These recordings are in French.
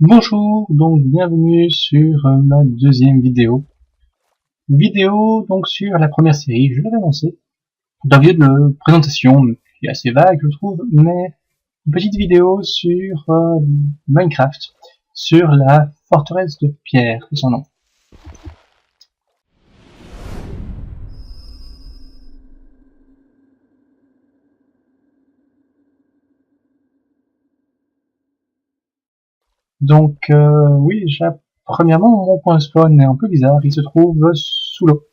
Bonjour, donc bienvenue sur ma deuxième vidéo. Donc sur la première série, je l'avais annoncé, d'un vidéo de présentation qui est assez vague je trouve, mais une petite vidéo sur Minecraft, sur la forteresse de pierre, c'est son nom. Donc oui, premièrement mon point de spawn est un peu bizarre, il se trouve sous l'eau.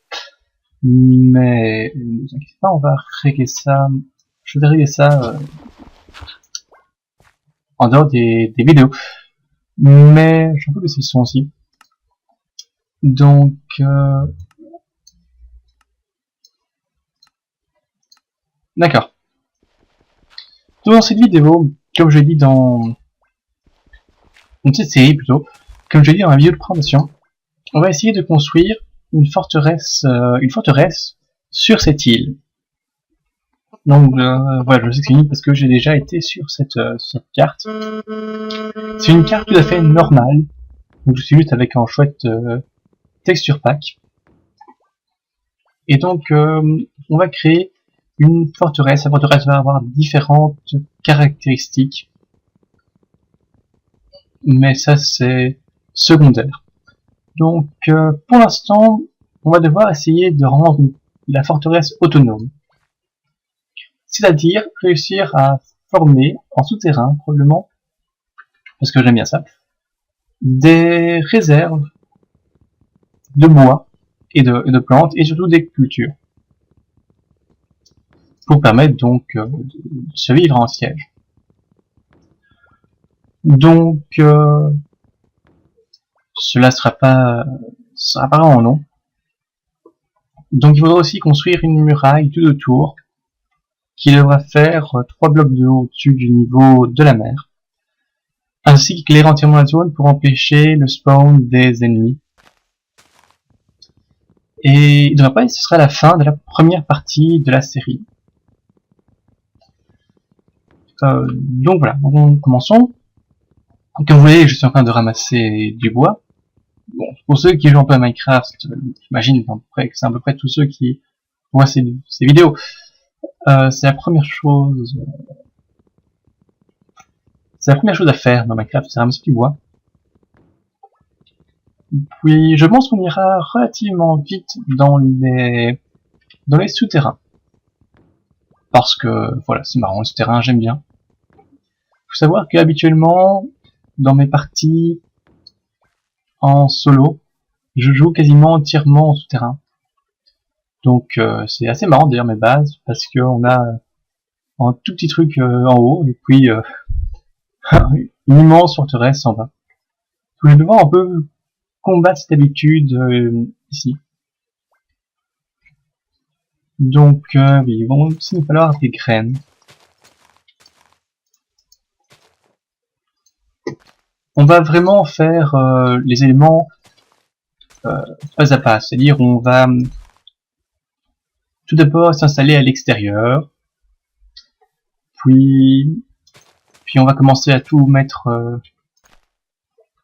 Mais ne vous inquiétez pas, on va régler ça, je vais régler ça en dehors des vidéos. Mais je peux baisser le son aussi. Donc d'accord. Dans cette vidéo, comme je l'ai dit dans cette série plutôt, comme je l'ai dit dans la vidéo de présentation, on va essayer de construire une forteresse sur cette île. Donc voilà, je sais que c'est unique parce que j'ai déjà été sur cette carte. C'est une carte tout à fait normale, donc je suis juste avec un chouette texture pack. Et donc on va créer une forteresse. La forteresse va avoir différentes caractéristiques, mais ça c'est secondaire. Donc pour l'instant, on va devoir essayer de rendre la forteresse autonome. C'est-à-dire réussir à former en souterrain, probablement, parce que j'aime bien ça, des réserves de bois et de plantes, et surtout des cultures, pour permettre donc de survivre en siège. Donc cela sera pas vraiment long. Donc il faudra aussi construire une muraille tout autour qui devra faire 3 blocs de haut au-dessus du niveau de la mer, ainsi qu'éclairer entièrement la zone pour empêcher le spawn des ennemis. Et ce sera la fin de la première partie de la série. Donc voilà, donc, commençons. Comme vous voyez, je suis en train de ramasser du bois. Bon, pour ceux qui jouent un peu à Minecraft, j'imagine que c'est à peu près tous ceux qui voient ces vidéos. C'est la première chose à faire dans Minecraft, c'est ramasser du bois. Puis je pense qu'on ira relativement vite dans les souterrains. Parce que voilà, c'est marrant, le souterrain, j'aime bien. Faut savoir qu'habituellement, dans mes parties en solo, je joue quasiment entièrement en souterrain. Donc c'est assez marrant d'ailleurs mes bases, parce qu'on a un tout petit truc en haut, et puis une immense forteresse en bas. Je vais devoir un peu combattre cette habitude ici. Donc oui, il va aussi nous falloir des graines. On va vraiment faire les éléments pas à pas, c'est-à-dire on va tout d'abord s'installer à l'extérieur, puis on va commencer à tout mettre,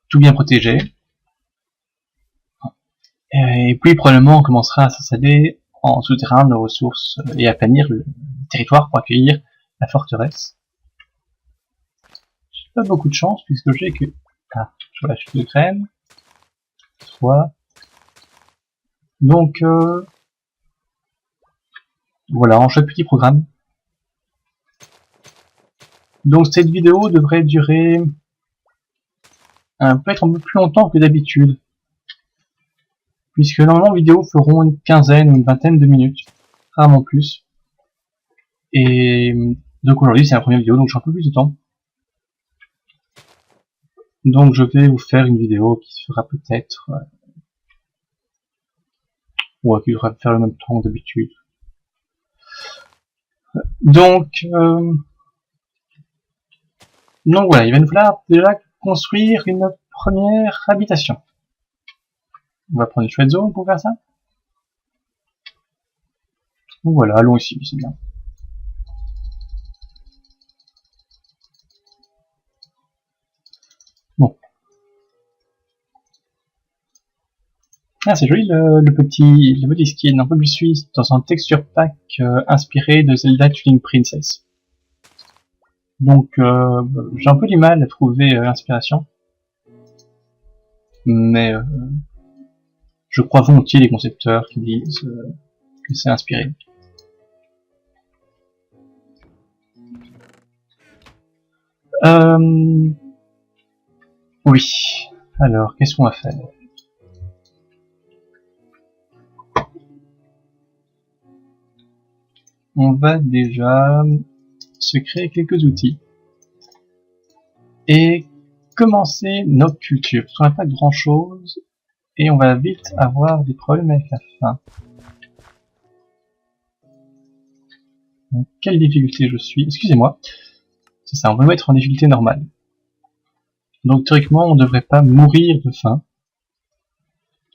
tout bien protégé, et puis probablement on commencera à s'installer en souterrain nos ressources et à planir le territoire pour accueillir la forteresse. J'ai pas beaucoup de chance puisque j'ai que je lâche de graines, 3. Donc voilà, en chaque petit programme. Donc cette vidéo devrait durer peut-être un peu plus longtemps que d'habitude, puisque normalement les vidéos feront une quinzaine ou une vingtaine de minutes, rarement plus. Et donc aujourd'hui c'est la première vidéo, donc j'ai un peu plus de temps. Donc je vais vous faire une vidéo qui se fera peut-être ou qui devra faire le même temps que d'habitude. Donc voilà, il va nous falloir déjà construire une première habitation. On va prendre une chouette zone pour faire ça. Donc voilà, allons ici, c'est bien. Bon, Ah, c'est joli le petit skin, un peu plus suisse, dans un texture pack inspiré de Zelda Twilight Princess. Donc, j'ai un peu du mal à trouver l'inspiration, mais je crois volontiers les concepteurs qui disent que c'est inspiré. Oui. Alors, qu'est-ce qu'on va faire? On va déjà se créer quelques outils et commencer notre culture. Parce qu'on n'a pas grand chose et on va vite avoir des problèmes avec la faim. Donc, quelle difficulté je suis? Excusez-moi. C'est ça, on va mettre en difficulté normale. Donc théoriquement, on ne devrait pas mourir de faim.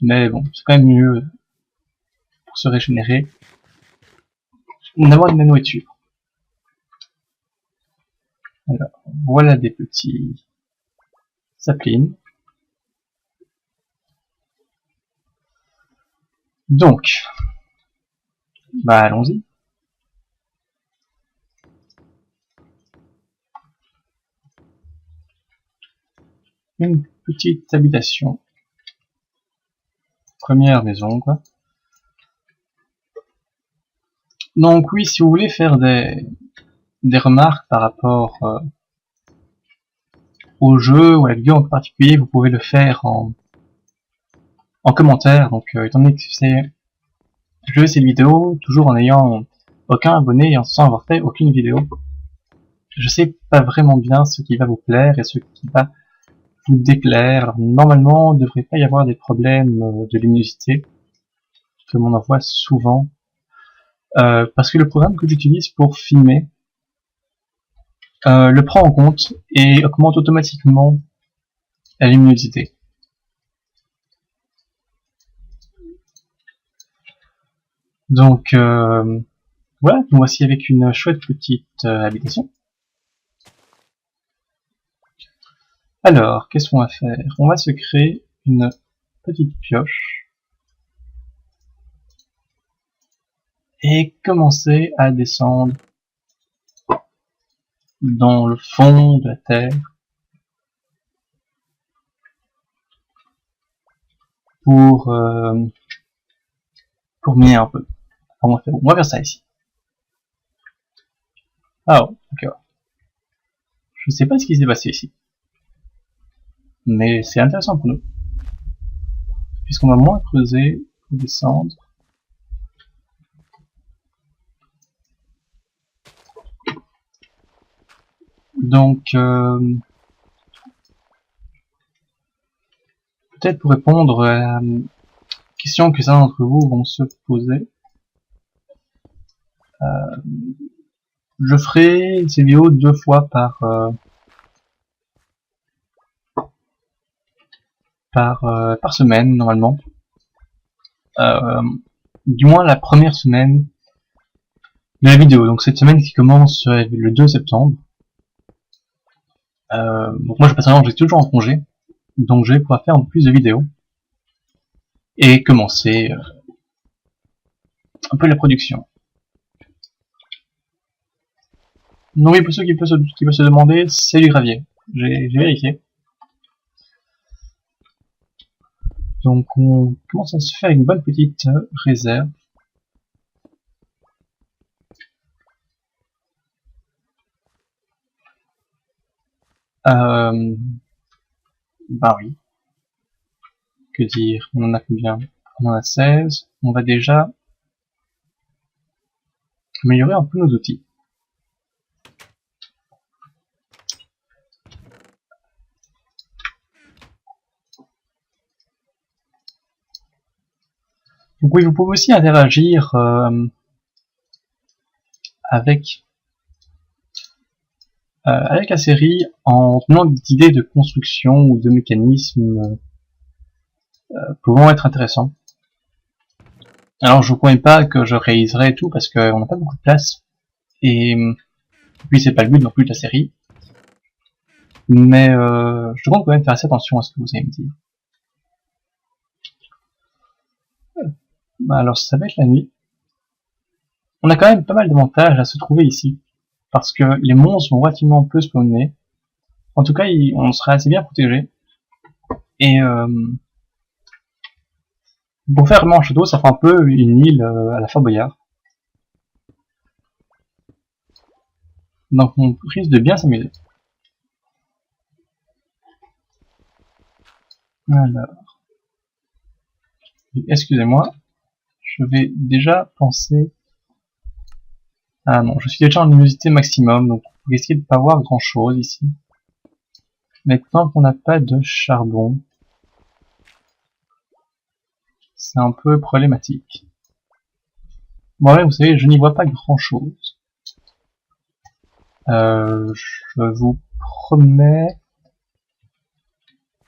Mais bon, c'est quand même mieux pour se régénérer d'avoir de la nourriture. Alors, voilà des petits saplings. Donc, bah allons-y. Une petite habitation. Première maison, quoi. Donc oui, si vous voulez faire des remarques par rapport au jeu ou à la vidéo en particulier, vous pouvez le faire en commentaire. Donc étant donné que je fais cette vidéo toujours en ayant aucun abonné et sans avoir fait aucune vidéo, je sais pas vraiment bien ce qui va vous plaire et ce qui va vous déplaire. Alors, normalement, il ne devrait pas y avoir des problèmes de luminosité, comme on en voit souvent, parce que le programme que j'utilise pour filmer le prend en compte et augmente automatiquement la luminosité. Donc voilà, nous voici avec une chouette petite habitation. Alors, qu'est-ce qu'on va faire? On va se créer une petite pioche et commencer à descendre dans le fond de la terre pour miner un peu. On va faire ça ici. Ah, ok. Je sais pas ce qui s'est passé ici, mais c'est intéressant pour nous, puisqu'on va moins creuser pour descendre. Donc, peut-être pour répondre à la question que certains d'entre vous vont se poser, je ferai ces vidéos 2 fois par semaine normalement. Du moins la première semaine de la vidéo. Donc cette semaine qui commence le 2 septembre. Donc moi personnellement j'ai toujours en congé, donc je vais pouvoir faire plus de vidéos et commencer un peu la production. Donc oui, pour ceux qui peuvent se demander, c'est du gravier. J'ai vérifié. Donc on commence à se faire une bonne petite réserve. Bah oui. Que dire? On en a combien? On en a 16. On va déjà améliorer un peu nos outils. Donc oui, vous pouvez aussi interagir avec la série en donnant des idées de construction ou de mécanismes pouvant être intéressants. Alors je ne promets pas que je réaliserai tout parce qu'on n'a pas beaucoup de place et puis c'est pas le but non plus de la série. Mais je compte quand même faire assez attention à ce que vous allez me dire. Alors ça va être la nuit. On a quand même pas mal d'avantages à se trouver ici, parce que les monstres vont relativement peu spawner. En tout cas, on sera assez bien protégé. Et pour faire vraiment un château, ça fait un peu une île à la Fort Boyard. Donc on risque de bien s'amuser. Alors, excusez-moi, je vais déjà penser... Ah non, je suis déjà en luminosité maximum, donc on va essayer de pas voir grand chose ici. Mais tant qu'on n'a pas de charbon, c'est un peu problématique. Bon ouais, vous savez, je n'y vois pas grand chose. Je vous promets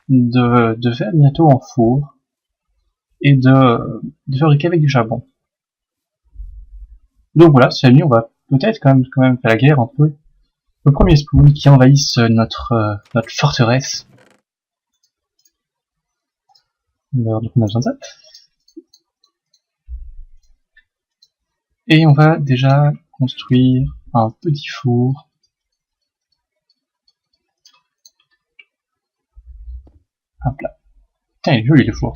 de faire bientôt en four et de fabriquer avec du charbon. Donc voilà, c'est la nuit, on va peut-être quand même faire la guerre un peu. Le premier spawn qui envahisse notre forteresse. Alors, donc on a besoin de ça. Et on va déjà construire un petit four. Hop là. Putain, il est joli le four.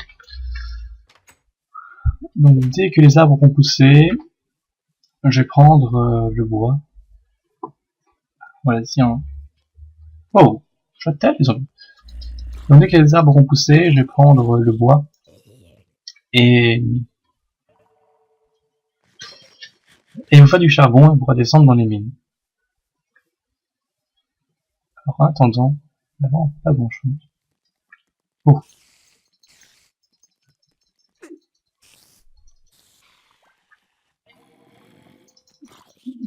Donc dès que les arbres ont poussé, je vais prendre le bois. Voilà, tiens. Oh, je tête les zombies. Donc dès que les arbres ont poussé, je vais prendre le bois. Et on fait du charbon et on pourra descendre dans les mines. Alors en attendant, vraiment pas grand chose. Oh.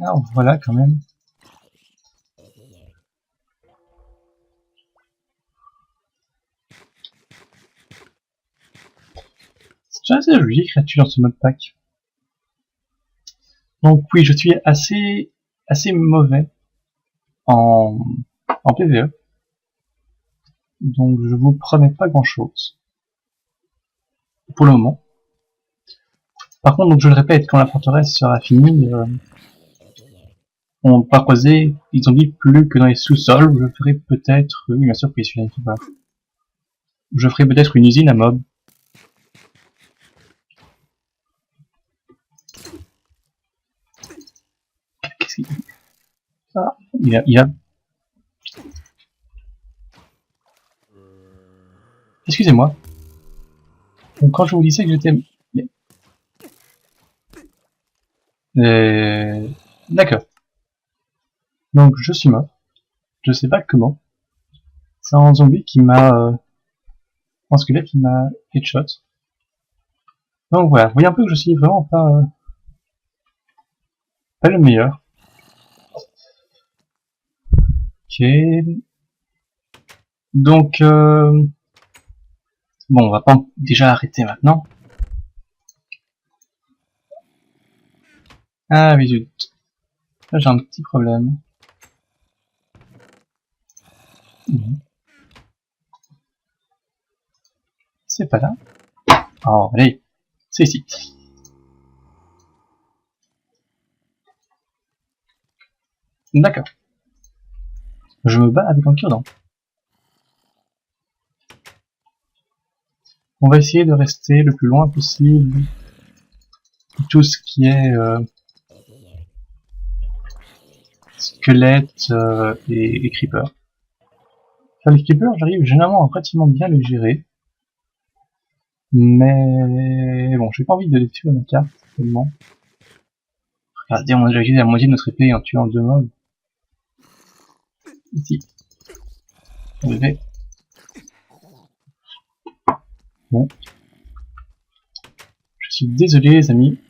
Alors voilà quand même. C'est assez joli créature dans ce mode pack. Donc oui, je suis assez mauvais en PvE. Donc je vous promets pas grand chose. Pour le moment. Par contre, donc je le répète, quand la forteresse sera finie, on va croiser les zombies plus que dans les sous-sols. Je ferai peut-être, oui bien sûr, puis celui-là, je ferai peut-être une usine à mobs. Qu'est-ce qu'il ah, il a... Excusez-moi. Donc quand je vous disais que j'étais... D'accord. Donc je suis mort. Je sais pas comment. C'est un zombie qui m'a... un squelette qui m'a headshot. Donc voilà, vous voyez un peu que je suis vraiment pas le meilleur. Ok. Donc bon, on va pas déjà arrêter maintenant. Ah oui, zut. Là j'ai un petit problème. C'est pas là. Oh, allez, c'est ici. D'accord. Je me bats avec un cure-dent. On va essayer de rester le plus loin possible de tout ce qui est squelette et creeper. Enfin, les creepers, j'arrive généralement à pratiquement bien les gérer. Mais bon, j'ai pas envie de les tuer à ma carte, tellement. Regardez, on a déjà utilisé la moitié de notre épée en tuant 2 mobs. Ici. On vais. Bon. Je suis désolé, les amis.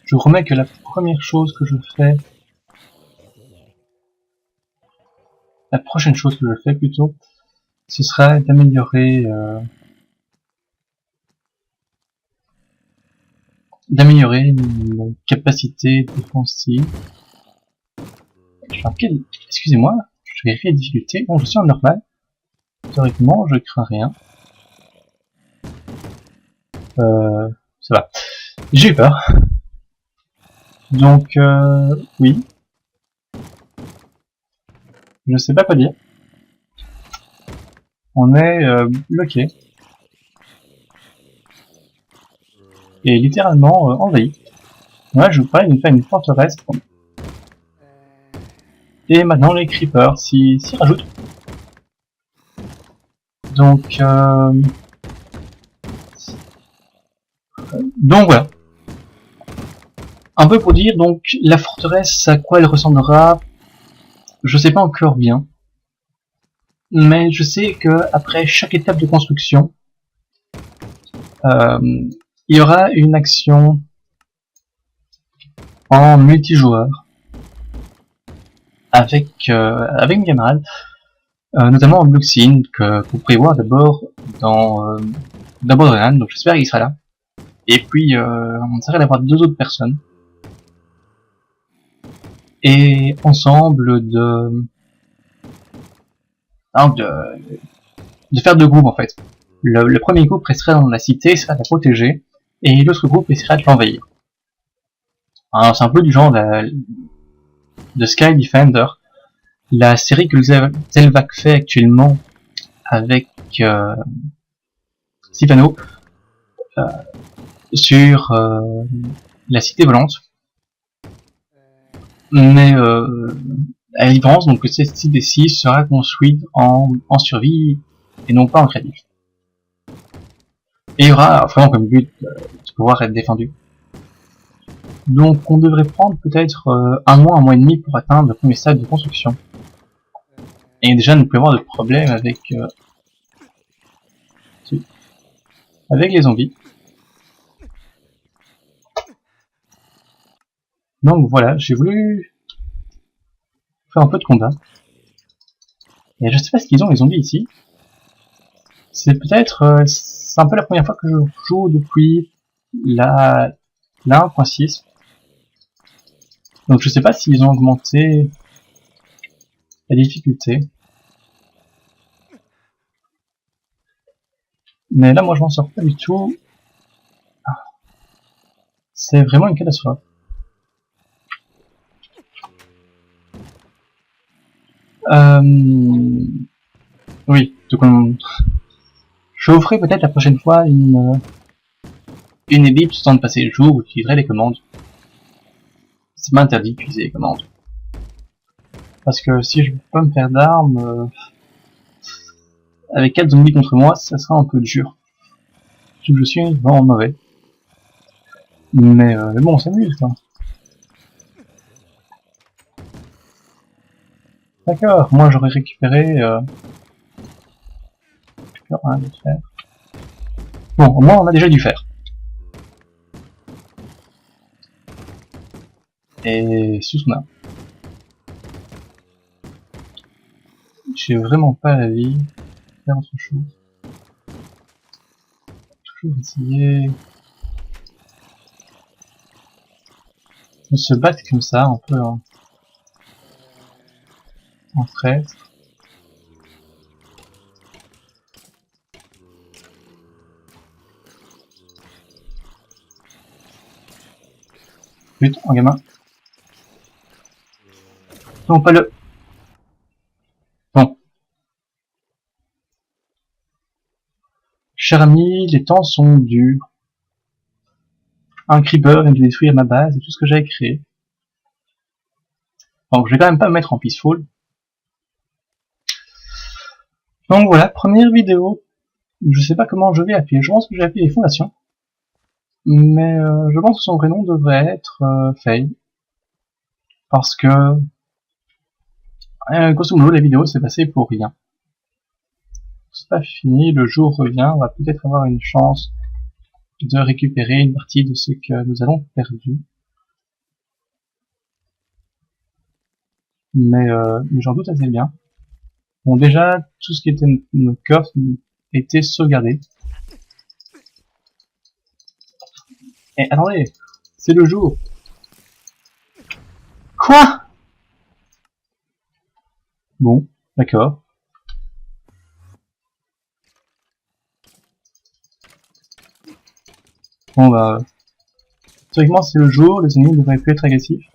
Je vous promets que la première chose que je fais... La prochaine chose que je fais, plutôt, ce sera d'améliorer... nos capacités défensives. Excusez-moi, je vérifie la difficulté. Bon, je suis en normal. théoriquement, je crains rien. Ça va. J'ai eu peur. Donc, oui. Je sais pas quoi dire. On est bloqué. Et littéralement envahi. Là, je vous parlais d'une faire une forteresse. Et maintenant, les creepers s'y rajoutent. Donc voilà. Un peu pour dire, donc, la forteresse, à quoi elle ressemblera, je sais pas encore bien. Mais je sais que après chaque étape de construction, il y aura une action en multijoueur avec une camarade, notamment en Bluxine, que vous pouvez voir d'abord dans Borderlands, donc j'espère qu'il sera là. Et puis on essaierait d'avoir 2 autres personnes. Et ensemble de faire 2 groupes en fait. Le premier groupe resterait dans la cité, serait à la protéger, et l'autre groupe essaierait de l'envahir. C'est un peu du genre de Sky Defender, la série que Zelvac fait actuellement avec Stefano sur la cité volante. Mais à la différence, donc cette cité-ci sera construite en survie et non pas en créatif. Et il y aura vraiment comme but de pouvoir être défendu. Donc on devrait prendre peut-être un mois et demi pour atteindre le premier stade de construction. Et déjà nous pouvons avoir de problèmes avec les zombies. Donc voilà, j'ai voulu faire un peu de combat. Et je sais pas ce qu'ils ont les zombies ici. C'est peut-être c'est un peu la première fois que je joue depuis la 1.6. Donc je sais pas s'ils ont augmenté la difficulté. Mais là moi je m'en sors pas du tout. C'est vraiment une catastrophe. Oui, donc je vous ferai peut-être la prochaine fois une ellipse sans de passer le jour où j'utiliserai les commandes. C'est pas interdit d'utiliser les commandes. Parce que si je peux pas me faire d'armes, avec 4 zombies contre moi, ça sera un peu dur. Je suis vraiment mauvais. Mais bon, on s'amuse quoi. D'accord, moi j'aurais récupéré un de fer. Bon, au moins on a déjà du fer. Et sous ce qu'on a. J'ai vraiment pas la vie de faire autre chose. Toujours essayer de se battre comme ça, un peu en traître. Putain, un gamin. Non, pas le... Bon. Cher ami, les temps sont durs. Un creeper vient de détruire ma base et tout ce que j'avais créé. Donc je vais quand même pas me mettre en peaceful. Donc voilà, première vidéo. Je sais pas comment je vais appuyer. Je pense que j'ai appuyé les fondations. Mais je pense que son vrai nom devrait être Faye. Parce que grosso modo la vidéo s'est passée pour rien. C'est pas fini, le jour revient, on va peut-être avoir une chance de récupérer une partie de ce que nous avons perdu. Mais j'en doute assez bien. Bon déjà, tout ce qui était notre coffre était sauvegardé. Et attendez, c'est le jour. Quoi? Bon, d'accord. Bon bah... Théoriquement c'est le jour, les ennemis ne devraient plus être agressifs.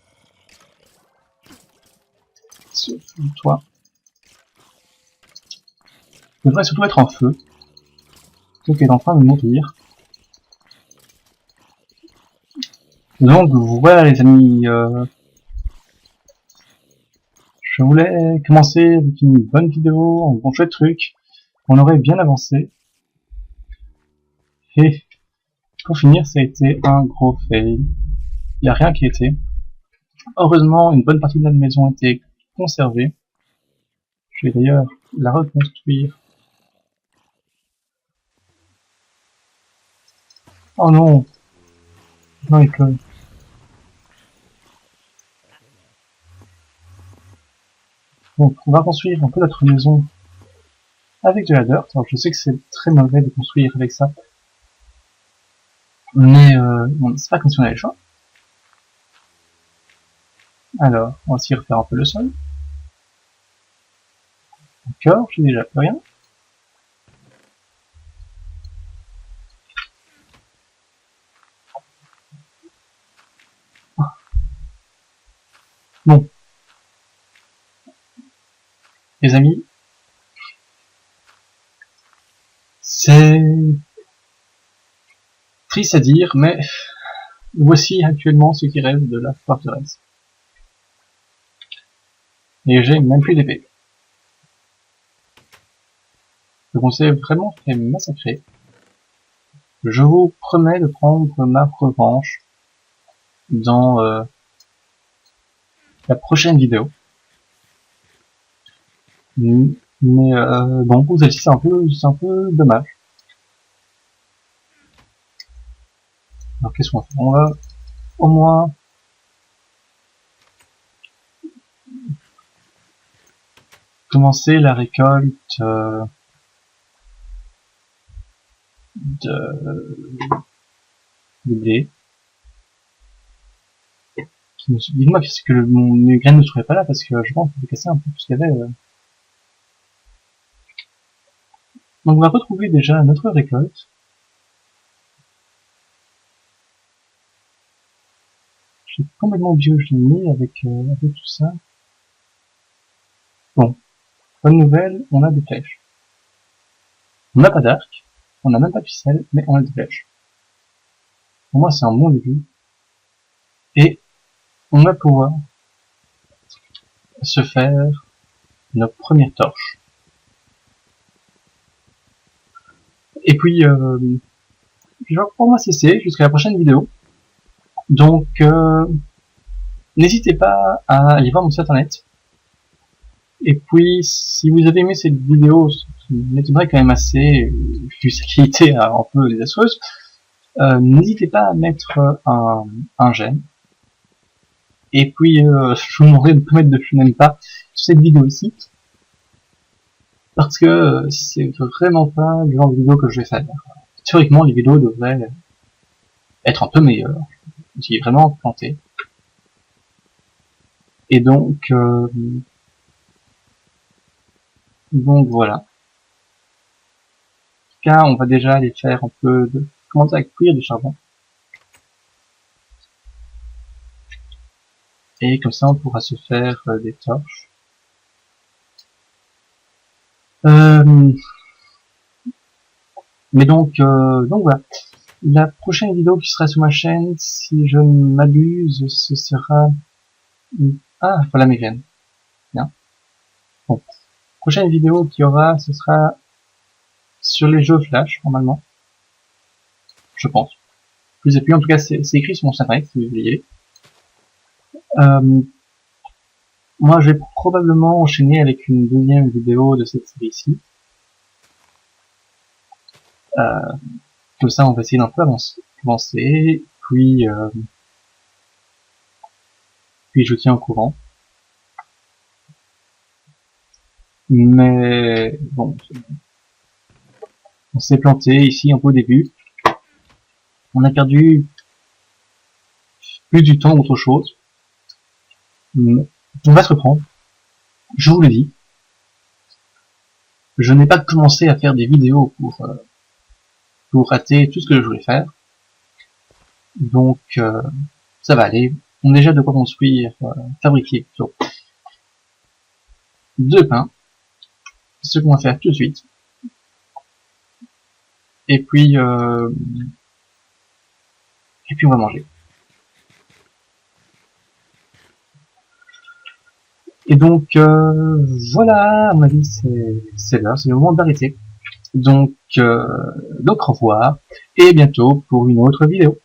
Sauf toi. Je devrais surtout être en feu. Donc il est en train de mourir. Donc voilà les amis, je voulais commencer avec une bonne vidéo, un bon jeu de trucs. On aurait bien avancé. Et pour finir, ça a été un gros fail. Il n'y a rien qui a été. Heureusement, une bonne partie de la maison a été conservée. Je vais d'ailleurs la reconstruire. Oh non! Non, il pleut. Donc, on va construire un peu notre maison avec de la dirt. Alors, je sais que c'est très mauvais de construire avec ça. Mais, bon, c'est pas comme si on avait le choix. Alors, on va aussi refaire un peu le sol. D'accord, j'ai déjà plus rien. Bon. Les amis, c'est triste à dire, mais voici actuellement ce qui reste de la forteresse. Et j'ai même plus d'épée. Donc on s'est vraiment fait massacrer. Je vous promets de prendre ma revanche dans la prochaine vidéo. Mais bon, pour celle-ci c'est un peu dommage. Alors qu'est-ce qu'on va faire? On va au moins commencer la récolte de blé. Dites-moi que mes graines ne seraient pas là parce que je pense qu'on peut casser un peu tout ce qu'il y avait. Donc on va retrouver déjà notre récolte. J'ai complètement oublié où je l'ai mis avec tout ça. Bon, bonne nouvelle, on a des flèches. On n'a pas d'arc, on n'a même pas de ficelle, mais on a des flèches. Pour moi c'est un bon début. Et on va pouvoir se faire notre première torche. Et puis, pour moi c'est jusqu'à la prochaine vidéo. Donc, n'hésitez pas à aller voir mon site internet. Et puis, si vous avez aimé cette vidéo, ce qui m'étonnerait quand même assez, vu sa qualité un peu désastreuse, n'hésitez pas à mettre un j'aime. Et puis, je vous demanderai de mettre de je n'aime pas sur cette vidéo ici. Parce que c'est vraiment pas le genre de vidéo que je vais faire. Théoriquement, les vidéos devraient être un peu meilleures. J'y ai vraiment planté. Et donc voilà. En tout cas, on va déjà aller faire un peu de... commencer à cuire du charbon. Et comme ça, on pourra se faire des torches. Mais donc voilà. La prochaine vidéo qui sera sur ma chaîne, si je ne m'abuse, ce sera... Ah, voilà mes graines. Bien. Bon. Prochaine vidéo qu'il y aura, ce sera sur les jeux Flash, normalement. Je pense. Plus et plus, en tout cas, c'est écrit sur mon site internet, si vous voulez. Moi, je vais probablement enchaîner avec une deuxième vidéo de cette série-ci. Comme ça, on va essayer d'un peu avancer, puis je tiens au courant. Mais bon, on s'est planté ici un peu au début. On a perdu plus du temps qu'autre chose. On va se reprendre. Je vous le dis. Je n'ai pas commencé à faire des vidéos pour rater tout ce que je voulais faire. Donc ça va aller. On a déjà de quoi construire, fabriquer plutôt 2 pains. Ce qu'on va faire tout de suite. Et puis on va manger. Et donc voilà, à mon avis c'est l'heure, c'est le moment d'arrêter. Donc au revoir et bientôt pour une autre vidéo.